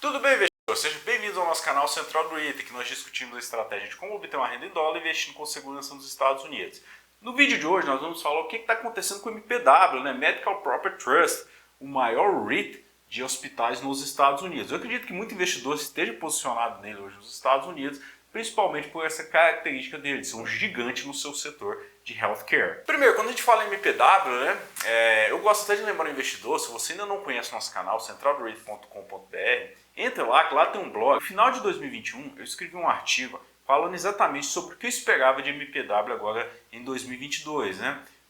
Tudo bem, investidor? Sejam bem-vindos ao nosso canal Central do REIT, que nós discutimos a estratégia de como obter uma renda em dólar investindo com segurança nos Estados Unidos. No vídeo de hoje nós vamos falar o que está acontecendo com o MPW, Medical Property Trust, o maior REIT de hospitais nos Estados Unidos. Eu acredito que muito investidor esteja posicionado nele hoje nos Estados Unidos, principalmente por essa característica dele, de ser um gigante no seu setor de healthcare. Primeiro, quando a gente fala em MPW, eu gosto até de lembrar o investidor, se você ainda não conhece nosso canal, centralreit.com.br, entra lá, que lá tem um blog. No final de 2021, eu escrevi um artigo falando exatamente sobre o que eu esperava de MPW agora em 2022.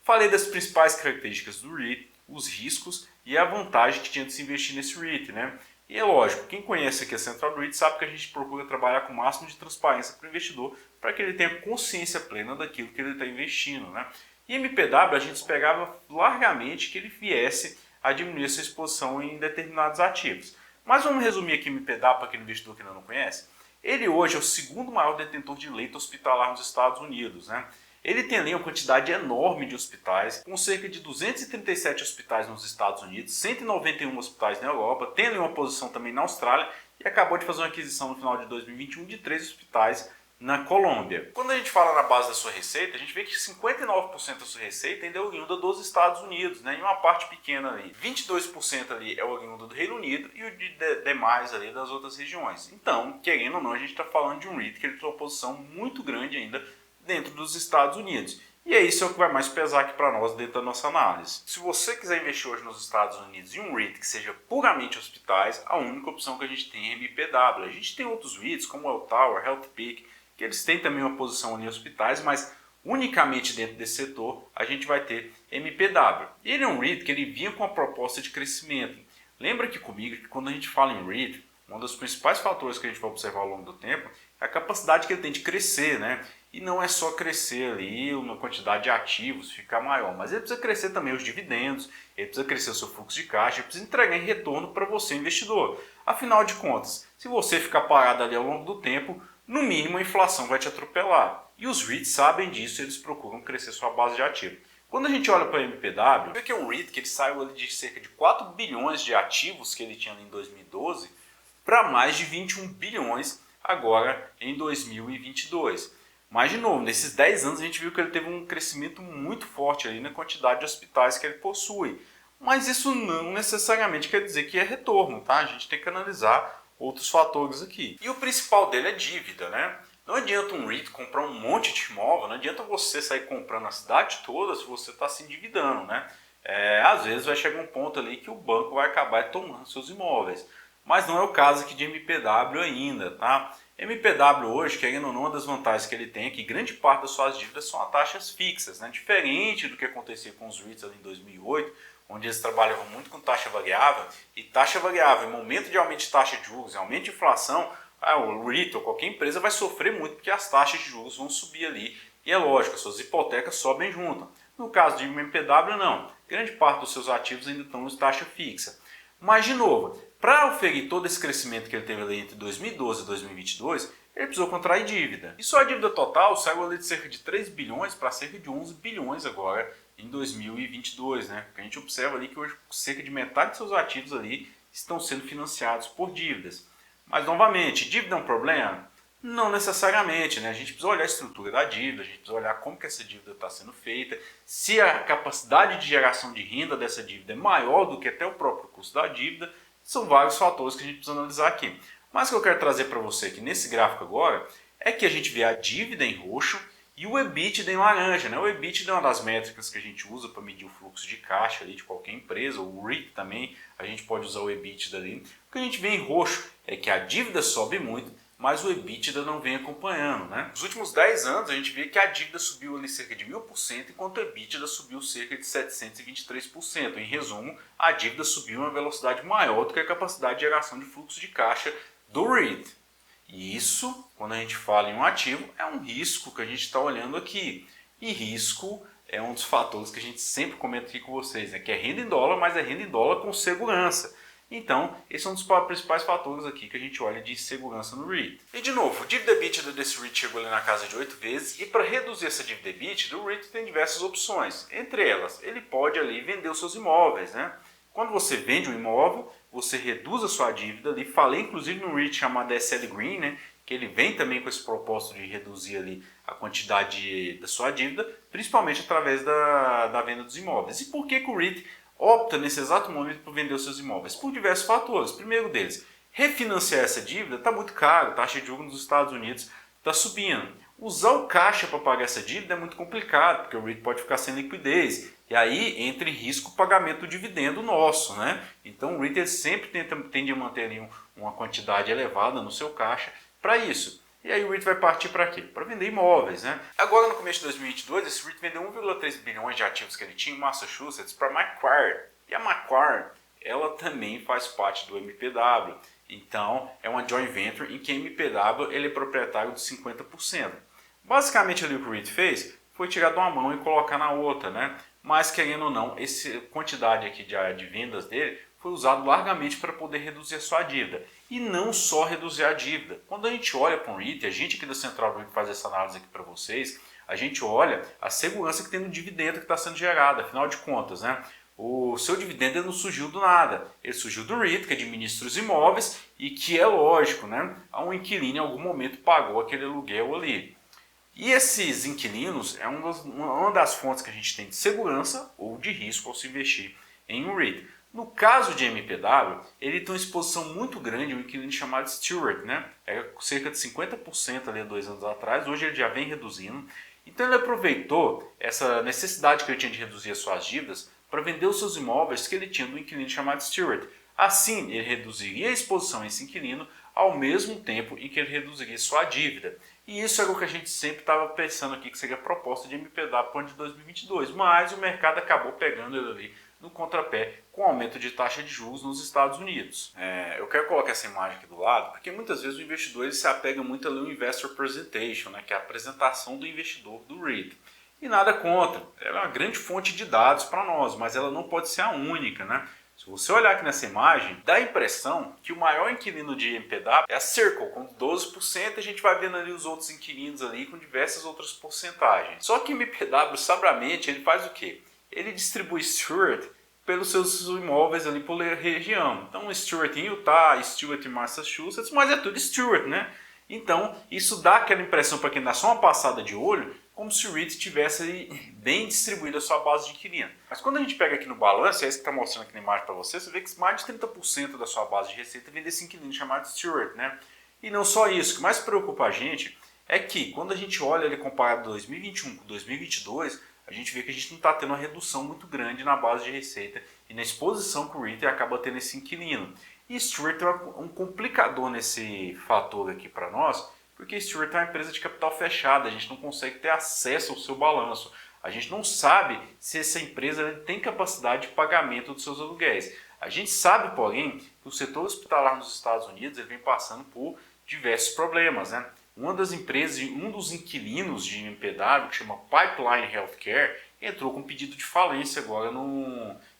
Falei das principais características do REIT, os riscos e a vantagem que tinha de se investir nesse REIT. E é lógico, quem conhece aqui a Central REIT sabe que a gente procura trabalhar com o máximo de transparência para o investidor, para que ele tenha consciência plena daquilo que ele está investindo. E MPW a gente esperava largamente que ele viesse a diminuir essa exposição em determinados ativos. Mas vamos resumir aqui o MPW para aquele investidor que ainda não conhece. Ele hoje é o segundo maior detentor de leito hospitalar nos Estados Unidos. Ele tem ali uma quantidade enorme de hospitais, com cerca de 237 hospitais nos Estados Unidos, 191 hospitais na Europa, tem ali uma posição também na Austrália e acabou de fazer uma aquisição no final de 2021 de 3 hospitais na Colômbia. Quando a gente fala na base da sua receita, a gente vê que 59% da sua receita ainda é oriunda dos Estados Unidos, e uma parte pequena ali, 22% ali é oriunda do Reino Unido e o demais ali das outras regiões. Então, querendo ou não, a gente está falando de um REIT que ele tem uma posição muito grande ainda dentro dos Estados Unidos. E é isso que vai mais pesar aqui para nós dentro da nossa análise. Se você quiser investir hoje nos Estados Unidos em um REIT que seja puramente hospitais, a única opção que a gente tem é MPW. A gente tem outros REITs como o Welltower, HealthPeak, que eles têm também uma posição ali em hospitais, mas unicamente dentro desse setor a gente vai ter MPW. Ele é um REIT que ele vinha com a proposta de crescimento. Lembra aqui comigo que quando a gente fala em REIT, um dos principais fatores que a gente vai observar ao longo do tempo é a capacidade que ele tem de crescer, E não é só crescer ali uma quantidade de ativos, ficar maior, mas ele precisa crescer também os dividendos, ele precisa crescer o seu fluxo de caixa, ele precisa entregar em retorno para você, investidor. Afinal de contas, se você ficar parado ali ao longo do tempo, no mínimo a inflação vai te atropelar. E os REITs sabem disso, eles procuram crescer sua base de ativos. Quando a gente olha para o MPW, vê que é um REIT que ele saiu ali de cerca de 4 bilhões de ativos que ele tinha ali em 2012 para mais de 21 bilhões agora em 2022. Mas, de novo, nesses 10 anos a gente viu que ele teve um crescimento muito forte ali na quantidade de hospitais que ele possui. Mas isso não necessariamente quer dizer que é retorno, tá? A gente tem que analisar outros fatores aqui. E o principal dele é dívida, Não adianta um REIT comprar um monte de imóvel, não adianta você sair comprando a cidade toda se você está se endividando, Às vezes vai chegar um ponto ali que o banco vai acabar tomando seus imóveis. Mas não é o caso aqui de MPW ainda, tá? MPW hoje, querendo ou não, uma das vantagens que ele tem é que grande parte das suas dívidas são a taxas fixas, Diferente do que acontecia com os REITs ali em 2008, onde eles trabalhavam muito com taxa variável, e taxa variável, em momento de aumento de taxa de juros, em aumento de inflação, o REIT ou qualquer empresa vai sofrer muito porque as taxas de juros vão subir ali, e é lógico, as suas hipotecas sobem junto. No caso de MPW, não. Grande parte dos seus ativos ainda estão em taxa fixa. Mas, de novo, para oferir todo esse crescimento que ele teve ali entre 2012 e 2022, ele precisou contrair dívida. E só a dívida total saiu ali de cerca de 3 bilhões para cerca de 11 bilhões agora em 2022. Porque a gente observa ali que hoje cerca de metade de seus ativos ali estão sendo financiados por dívidas. Mas, novamente, dívida é um problema? Não necessariamente, A gente precisa olhar a estrutura da dívida, a gente precisa olhar como que essa dívida está sendo feita, se a capacidade de geração de renda dessa dívida é maior do que até o próprio custo da dívida. São vários fatores que a gente precisa analisar aqui. Mas o que eu quero trazer para você aqui nesse gráfico agora é que a gente vê a dívida em roxo e o EBITDA em laranja. O EBITDA é uma das métricas que a gente usa para medir o fluxo de caixa ali de qualquer empresa, o REIT também, a gente pode usar o EBITDA ali. O que a gente vê em roxo é que a dívida sobe muito, mas o EBITDA não vem acompanhando. Nos últimos 10 anos a gente vê que a dívida subiu ali cerca de 1000%, enquanto o EBITDA subiu cerca de 723%. Em resumo, a dívida subiu a uma velocidade maior do que a capacidade de geração de fluxo de caixa do REIT. E isso, quando a gente fala em um ativo, é um risco que a gente está olhando aqui. E risco é um dos fatores que a gente sempre comenta aqui com vocês, que é renda em dólar, mas é renda em dólar com segurança. Então, esse é um dos principais fatores aqui que a gente olha de segurança no REIT. E de novo, o dívida EBITDA desse REIT chegou ali na casa de 8 vezes, e para reduzir essa dívida EBITDA, o REIT tem diversas opções. Entre elas, ele pode ali vender os seus imóveis, Quando você vende um imóvel, você reduz a sua dívida ali. Falei inclusive no REIT chamado SL Green, né, que ele vem também com esse propósito de reduzir ali a quantidade da sua dívida, principalmente através da venda dos imóveis. E por que o REIT opta nesse exato momento por vender os seus imóveis? Por diversos fatores. Primeiro deles, refinanciar essa dívida está muito caro, a taxa de juros nos Estados Unidos está subindo. Usar o caixa para pagar essa dívida é muito complicado, porque o REIT pode ficar sem liquidez. E aí entra em risco o pagamento do dividendo nosso, né? Então o REIT sempre tende a manter ali uma quantidade elevada no seu caixa para isso. E aí o REIT vai partir para quê? Para vender imóveis, né? Agora no começo de 2022, esse REIT vendeu 1,3 bilhões de ativos que ele tinha em Massachusetts para a Macquarie. E a Macquarie, ela também faz parte do MPW. Então é uma joint venture em que a MPW ele é proprietário de 50%. Basicamente ali o que o REIT fez foi tirar de uma mão e colocar na outra, né? Mas querendo ou não, essa quantidade aqui de vendas dele foi usado largamente para poder reduzir a sua dívida. E não só reduzir a dívida. Quando a gente olha para um REIT, a gente aqui da Central REIT faz essa análise aqui para vocês, a gente olha a segurança que tem no dividendo que está sendo gerado. Afinal de contas, né? O seu dividendo não surgiu do nada. Ele surgiu do REIT, que administra os imóveis e que é lógico, né? Um inquilino em algum momento pagou aquele aluguel ali. E esses inquilinos é uma das fontes que a gente tem de segurança ou de risco ao se investir em um REIT. No caso de MPW, ele tem uma exposição muito grande, um inquilino chamado Stewart, né? Era cerca de 50% ali há 2 anos atrás, hoje ele já vem reduzindo. Então ele aproveitou essa necessidade que ele tinha de reduzir as suas dívidas para vender os seus imóveis que ele tinha do inquilino chamado Stewart. Assim, ele reduziria a exposição a esse inquilino ao mesmo tempo em que ele reduziria sua dívida. E isso era o que a gente sempre estava pensando aqui, que seria a proposta de MPW para o ano de 2022. Mas o mercado acabou pegando ele ali no contrapé com o aumento de taxa de juros nos Estados Unidos. Eu quero colocar essa imagem aqui do lado, porque muitas vezes o investidor ele se apega muito ali ao Investor Presentation, né, que é a apresentação do investidor do REIT. E nada contra, ela é uma grande fonte de dados para nós, mas ela não pode ser a única, né? Se você olhar aqui nessa imagem, dá a impressão que o maior inquilino de MPW é a Circle, com 12%, e a gente vai vendo ali os outros inquilinos ali com diversas outras porcentagens. Só que o MPW, sabiamente, ele faz o quê? Ele distribui Stewart pelos seus imóveis ali por região. Então, Stewart em Utah, Stewart em Massachusetts, mas é tudo Stewart, né? Então, isso dá aquela impressão para quem dá só uma passada de olho, como se o REIT tivesse bem distribuído a sua base de inquilino. Mas quando a gente pega aqui no balanço, é isso que está mostrando aqui na imagem para você, você vê que mais de 30% da sua base de receita vem desse inquilino chamado Stewart, né? E não só isso, o que mais preocupa a gente é que quando a gente olha ele comparado 2021 com 2022, a gente vê que a gente não está tendo uma redução muito grande na base de receita e na exposição que o REIT acaba tendo esse inquilino. E Stewart é um complicador nesse fator aqui para nós, porque Stewart é uma empresa de capital fechada, a gente não consegue ter acesso ao seu balanço. A gente não sabe se essa empresa tem capacidade de pagamento dos seus aluguéis. A gente sabe, porém, que o setor hospitalar nos Estados Unidos ele vem passando por diversos problemas, né? Uma das empresas, um dos inquilinos de MPW, que chama Pipeline Healthcare, entrou com pedido de falência agora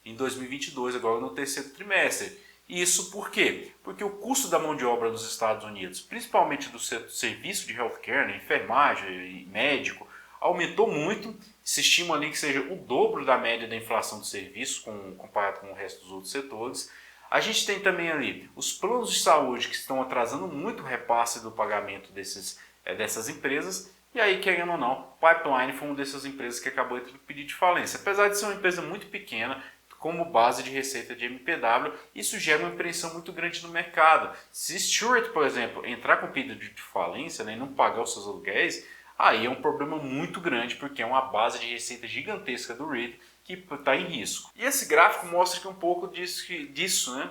em 2022, agora no terceiro trimestre. Isso por quê? Porque o custo da mão de obra nos Estados Unidos, principalmente do serviço de healthcare, né, enfermagem e médico, aumentou muito. Se estima ali que seja o dobro da média da inflação de serviços comparado com o resto dos outros setores. A gente tem também ali os planos de saúde que estão atrasando muito o repasse do pagamento dessas empresas. E aí, querendo ou não, Pipeline foi uma dessas empresas que acabou entrando com pedido de falência. Apesar de ser uma empresa muito pequena, como base de receita de MPW, isso gera uma apreensão muito grande no mercado. Se Stewart, por exemplo, entrar com pedido de falência, né, e não pagar os seus aluguéis, aí é um problema muito grande, porque é uma base de receita gigantesca do REIT que está em risco. E esse gráfico mostra que um pouco disso, né?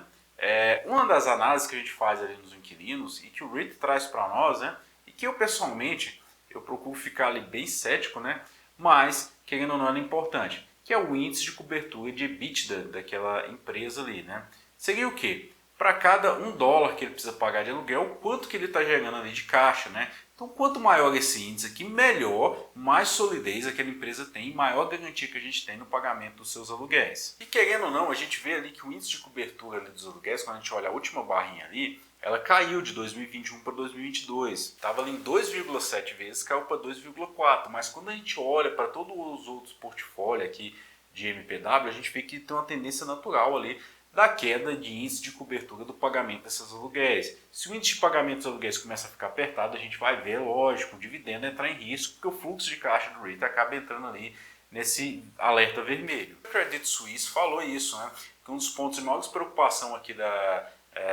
Uma das análises que a gente faz ali nos inquilinos e que o REIT traz para nós, né? E que eu pessoalmente, eu procuro ficar ali bem cético, né? Mas, querendo ou não, é importante, que é o índice de cobertura de EBITDA daquela empresa ali, né? Seria o quê? Para cada $1 que ele precisa pagar de aluguel, quanto que ele está gerando ali de caixa, né? Então, quanto maior esse índice aqui, melhor, mais solidez aquela empresa tem, maior garantia que a gente tem no pagamento dos seus aluguéis. E querendo ou não, a gente vê ali que o índice de cobertura ali dos aluguéis, quando a gente olha a última barrinha ali, ela caiu de 2021 para 2022. Estava ali em 2,7 vezes, caiu para 2,4. Mas quando a gente olha para todos os outros portfólios aqui de MPW, a gente vê que tem uma tendência natural ali da queda de índice de cobertura do pagamento desses aluguéis. Se o índice de pagamento dos aluguéis começa a ficar apertado, a gente vai ver, lógico, o dividendo entrar em risco, porque o fluxo de caixa do REIT acaba entrando ali nesse alerta vermelho. O Credit Suisse falou isso, né? Que um dos pontos de maior preocupação aqui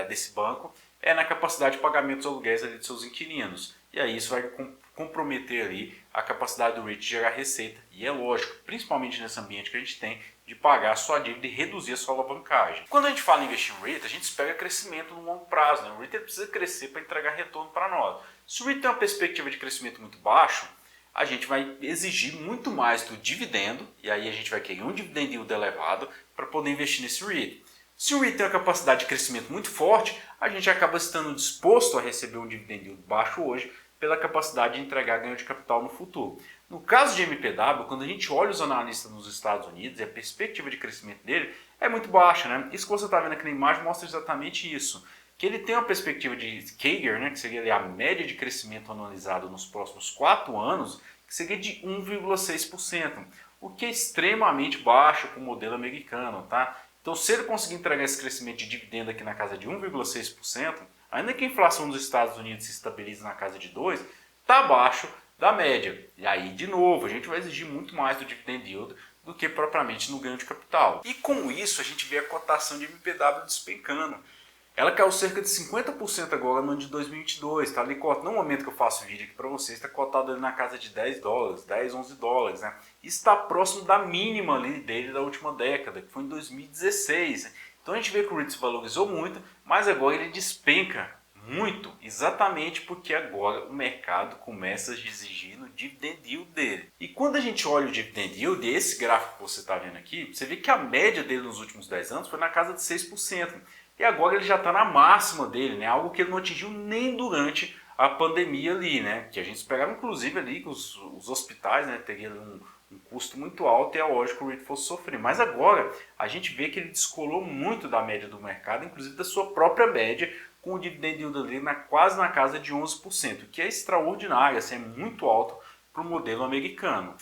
desse banco é na capacidade de pagamento dos aluguéis ali de seus inquilinos. E aí isso vai comprometer ali a capacidade do REIT de gerar receita. E é lógico, principalmente nesse ambiente que a gente tem, de pagar a sua dívida e reduzir a sua alavancagem. Quando a gente fala em investir em REIT, a gente espera crescimento no longo prazo, né? O REIT precisa crescer para entregar retorno para nós. Se o REIT tem uma perspectiva de crescimento muito baixo, a gente vai exigir muito mais do dividendo, e aí a gente vai querer um dividend yield elevado para poder investir nesse REIT. Se o REIT tem uma capacidade de crescimento muito forte, a gente acaba estando disposto a receber um dividend yield baixo hoje pela capacidade de entregar ganho de capital no futuro. No caso de MPW, quando a gente olha os analistas nos Estados Unidos, e a perspectiva de crescimento dele é muito baixa, né? Isso que você está vendo aqui na imagem mostra exatamente isso. Que ele tem uma perspectiva de CAGR, né, que seria ali a média de crescimento anualizado nos próximos 4 anos, que seria de 1,6%, o que é extremamente baixo para o modelo americano, tá? Então, se ele conseguir entregar esse crescimento de dividendo aqui na casa de 1,6%, ainda que a inflação dos Estados Unidos se estabilize na casa de 2%, está abaixo da média. E aí, de novo, a gente vai exigir muito mais do dividend yield do que propriamente no ganho de capital. E com isso, a gente vê a cotação de MPW despencando. Ela caiu cerca de 50% agora no ano de 2022, tá ali, no momento que eu faço o vídeo aqui para vocês, está cotado ali na casa de 10 dólares, 10, 11 dólares, né? Está próximo da mínima ali dele da última década, que foi em 2016. Né? Então a gente vê que o REIT se valorizou muito, mas agora ele despenca muito, exatamente porque agora o mercado começa a exigir no dividend yield dele. E quando a gente olha o dividend yield, esse gráfico que você está vendo aqui, você vê que a média dele nos últimos 10 anos foi na casa de 6%. E agora ele já está na máxima dele, né? Algo que ele não atingiu nem durante a pandemia ali, né? Que a gente esperava inclusive ali que os hospitais, né, teriam um custo muito alto e é lógico que o REIT fosse sofrer. Mas agora a gente vê que ele descolou muito da média do mercado, inclusive da sua própria média, com o dividend yield ali quase na casa de 11%, que é extraordinário, assim, é muito alto para o modelo americano.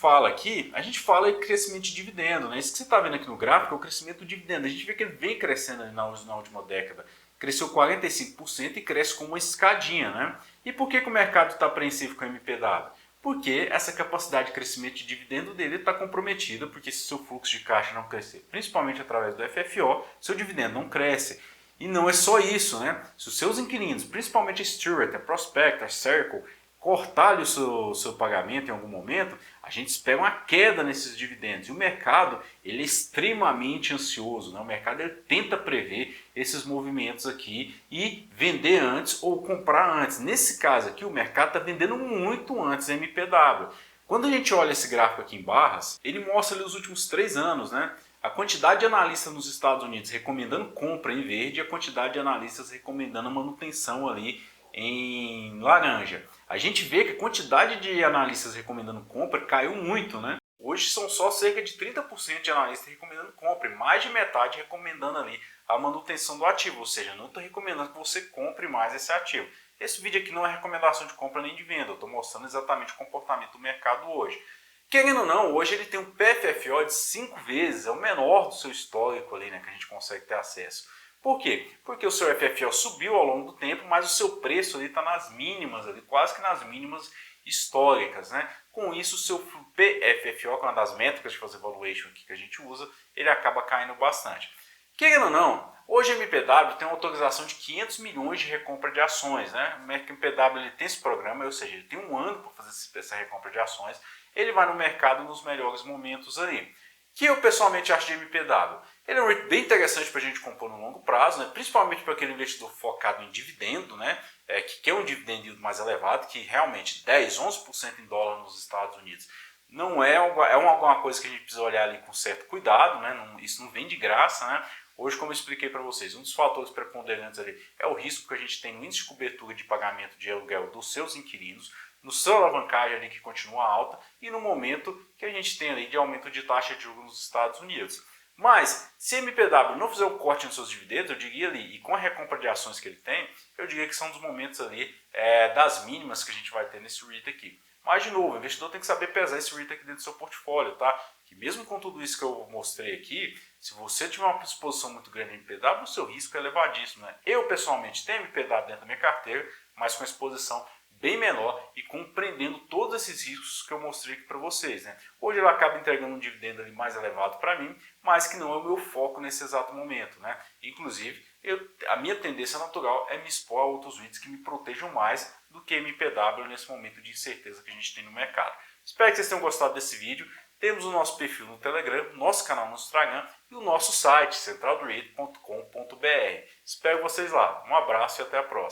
A gente fala em crescimento de dividendo, né? Isso que você está vendo aqui no gráfico é o crescimento do dividendo. A gente vê que ele vem crescendo na última década. Cresceu 45% e cresce com uma escadinha, né? E por que o mercado está apreensivo com o MPW? Porque essa capacidade de crescimento de dividendo dele está comprometida, porque se seu fluxo de caixa não crescer, principalmente através do FFO, seu dividendo não cresce. E não é só isso, né? Se os seus inquilinos, principalmente a Stewart, a Prospect, a Circle, cortar o seu pagamento em algum momento, a gente espera uma queda nesses dividendos. E o mercado ele é extremamente ansioso. Né? O mercado ele tenta prever esses movimentos aqui e vender antes ou comprar antes. Nesse caso aqui, o mercado está vendendo muito antes MPW. Quando a gente olha esse gráfico aqui em barras, ele mostra ali os últimos 3 anos, né? A quantidade de analistas nos Estados Unidos recomendando compra em verde e a quantidade de analistas recomendando manutenção ali em laranja. A gente vê que a quantidade de analistas recomendando compra caiu muito, né? Hoje são só cerca de 30% de analistas recomendando compra e mais de metade recomendando ali a manutenção do ativo, ou seja, não estou recomendando que você compre mais esse ativo. Esse vídeo aqui não é recomendação de compra nem de venda, eu estou mostrando exatamente o comportamento do mercado hoje. Querendo ou não, hoje ele tem um PFFO de 5 vezes, é o menor do seu histórico ali, né, que a gente consegue ter acesso. Por quê? Porque o seu FFO subiu ao longo do tempo, mas o seu preço está nas mínimas, ali, quase que nas mínimas históricas. Né? Com isso, o seu PFFO, que é uma das métricas de fazer valuation aqui que a gente usa, ele acaba caindo bastante. Querendo ou não, hoje a MPW tem uma autorização de 500 milhões de recompra de ações. Né? O MPW ele tem esse programa, ou seja, ele tem um ano para fazer essa recompra de ações. Ele vai no mercado nos melhores momentos ali. O que eu pessoalmente acho de MPW? Ele é um REIT bem interessante para a gente compor no longo prazo, né? Principalmente para aquele investidor focado em dividendo, né? Que quer um dividend yield mais elevado, que realmente 10, 11% em dólar nos Estados Unidos não é alguma coisa que a gente precisa olhar ali com certo cuidado, né? Isso não vem de graça, né? Hoje, como eu expliquei para vocês, um dos fatores preponderantes ali é o risco que a gente tem no índice de cobertura de pagamento de aluguel dos seus inquilinos, no seu alavancagem ali que continua alta e no momento que a gente tem ali de aumento de taxa de juros nos Estados Unidos. Mas, se a MPW não fizer o corte nos seus dividendos, eu diria ali, e com a recompra de ações que ele tem, eu diria que são dos momentos ali das mínimas que a gente vai ter nesse REIT aqui. Mas, de novo, o investidor tem que saber pesar esse REIT aqui dentro do seu portfólio, tá? Que mesmo com tudo isso que eu mostrei aqui, se você tiver uma exposição muito grande em MPW, o seu risco é elevadíssimo, né? Eu, pessoalmente, tenho MPW dentro da minha carteira, mas com exposição bem menor e compreendendo todos esses riscos que eu mostrei aqui para vocês, né? Hoje ele acaba entregando um dividendo ali mais elevado para mim, mas que não é o meu foco nesse exato momento, né? Inclusive, a minha tendência natural é me expor a outros REITs que me protejam mais do que MPW nesse momento de incerteza que a gente tem no mercado. Espero que vocês tenham gostado desse vídeo. Temos o nosso perfil no Telegram, nosso canal no Instagram e o nosso site centraldoreit.com.br. Espero vocês lá. Um abraço e até a próxima.